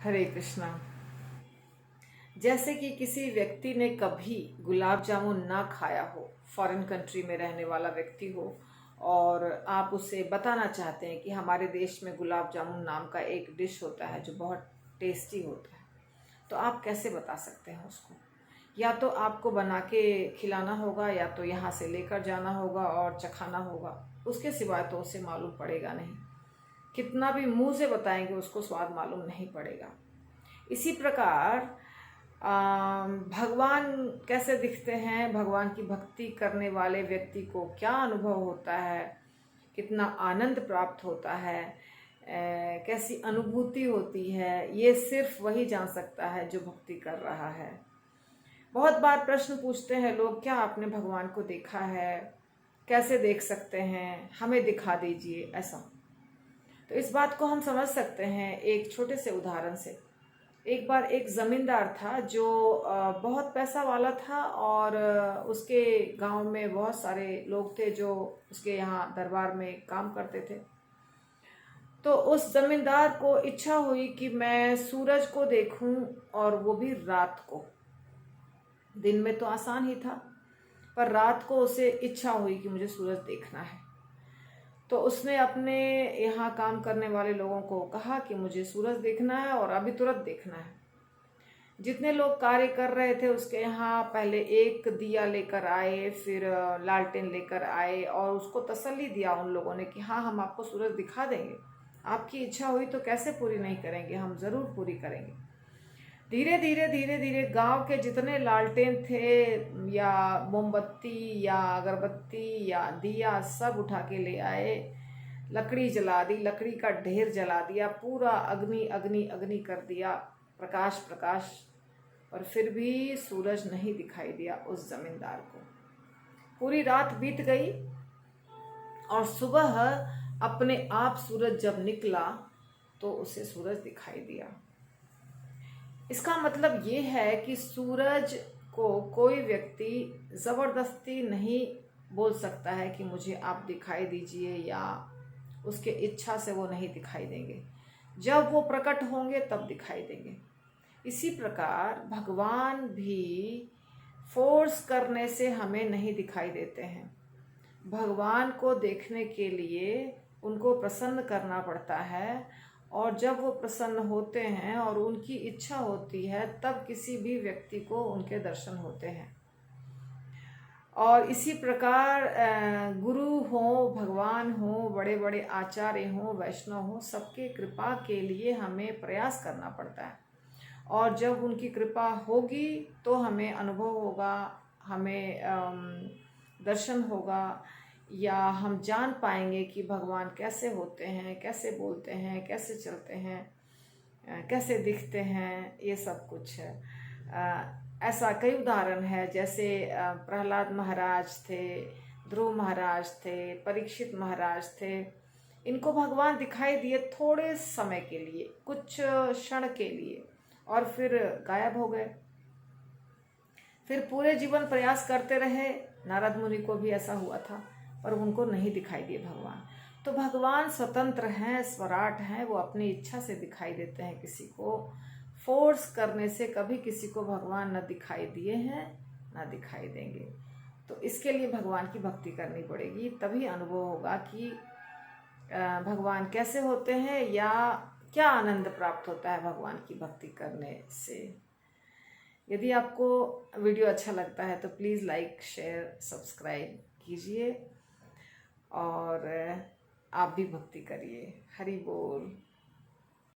हरे कृष्णा। जैसे कि किसी व्यक्ति ने कभी गुलाब जामुन ना खाया हो, फॉरेन कंट्री में रहने वाला व्यक्ति हो, और आप उसे बताना चाहते हैं कि हमारे देश में गुलाब जामुन नाम का एक डिश होता है जो बहुत टेस्टी होता है, तो आप कैसे बता सकते हैं उसको? या तो आपको बना के खिलाना होगा, या तो यहाँ से लेकर जाना होगा और चखाना होगा। उसके सिवाय तो उसे मालूम पड़ेगा नहीं। कितना भी मुंह से बताएंगे उसको स्वाद मालूम नहीं पड़ेगा। इसी प्रकार भगवान कैसे दिखते हैं, भगवान की भक्ति करने वाले व्यक्ति को क्या अनुभव होता है, कितना आनंद प्राप्त होता है, कैसी अनुभूति होती है, ये सिर्फ वही जान सकता है जो भक्ति कर रहा है। बहुत बार प्रश्न पूछते हैं लोग, क्या आपने भगवान को देखा है? कैसे देख सकते हैं? हमें दिखा दीजिए। ऐसा तो इस बात को हम समझ सकते हैं एक छोटे से उदाहरण से। एक बार एक जमींदार था जो बहुत पैसा वाला था, और उसके गांव में बहुत सारे लोग थे जो उसके यहाँ दरबार में काम करते थे। तो उस जमींदार को इच्छा हुई कि मैं सूरज को देखूं, और वो भी रात को। दिन में तो आसान ही था, पर रात को उसे इच्छा हुई कि मुझे सूरज देखना है। तो उसने अपने यहाँ काम करने वाले लोगों को कहा कि मुझे सूरज देखना है और अभी तुरंत देखना है। जितने लोग कार्य कर रहे थे उसके यहाँ पहले एक दिया लेकर आए, फिर लालटेन लेकर आए, और उसको तसल्ली दिया उन लोगों ने कि हाँ, हम आपको सूरज दिखा देंगे, आपकी इच्छा हुई तो कैसे पूरी नहीं करेंगे, हम जरूर पूरी करेंगे। धीरे धीरे धीरे धीरे गांव के जितने लालटेन थे, या मोमबत्ती या अगरबत्ती या दिया, सब उठा के ले आए। लकड़ी जला दी, लकड़ी का ढेर जला दिया, पूरा अग्नि अग्नि अग्नि कर दिया, प्रकाश प्रकाश। और फिर भी सूरज नहीं दिखाई दिया उस जमींदार को। पूरी रात बीत गई, और सुबह अपने आप सूरज जब निकला तो उसे सूरज दिखाई दिया। इसका मतलब ये है कि सूरज को कोई व्यक्ति जबरदस्ती नहीं बोल सकता है कि मुझे आप दिखाई दीजिए, या उसके इच्छा से वो नहीं दिखाई देंगे। जब वो प्रकट होंगे तब दिखाई देंगे। इसी प्रकार भगवान भी फोर्स करने से हमें नहीं दिखाई देते हैं। भगवान को देखने के लिए उनको प्रसन्न करना पड़ता है, और जब वो प्रसन्न होते हैं और उनकी इच्छा होती है, तब किसी भी व्यक्ति को उनके दर्शन होते हैं। और इसी प्रकार गुरु हो, भगवान हो, बड़े बड़े आचार्य हो, वैष्णव हो, सबके कृपा के लिए हमें प्रयास करना पड़ता है। और जब उनकी कृपा होगी तो हमें अनुभव होगा, हमें दर्शन होगा, या हम जान पाएंगे कि भगवान कैसे होते हैं, कैसे बोलते हैं, कैसे चलते हैं, कैसे दिखते हैं, ये सब कुछ है। ऐसा कई उदाहरण है, जैसे प्रहलाद महाराज थे, ध्रुव महाराज थे, परीक्षित महाराज थे। इनको भगवान दिखाई दिए थोड़े समय के लिए, कुछ क्षण के लिए, और फिर गायब हो गए। फिर पूरे जीवन प्रयास करते रहे। नारद मुनि को भी ऐसा हुआ था, पर उनको नहीं दिखाई दिए भगवान। तो भगवान स्वतंत्र हैं, स्वराट हैं, वो अपनी इच्छा से दिखाई देते हैं किसी को। फोर्स करने से कभी किसी को भगवान न दिखाई दिए हैं, न दिखाई देंगे। तो इसके लिए भगवान की भक्ति करनी पड़ेगी, तभी अनुभव होगा कि भगवान कैसे होते हैं, या क्या आनंद प्राप्त होता है भगवान की भक्ति करने से। यदि आपको वीडियो अच्छा लगता है तो प्लीज़ लाइक, शेयर, सब्सक्राइब कीजिए, और आप भी भक्ति करिए। हरि बोल।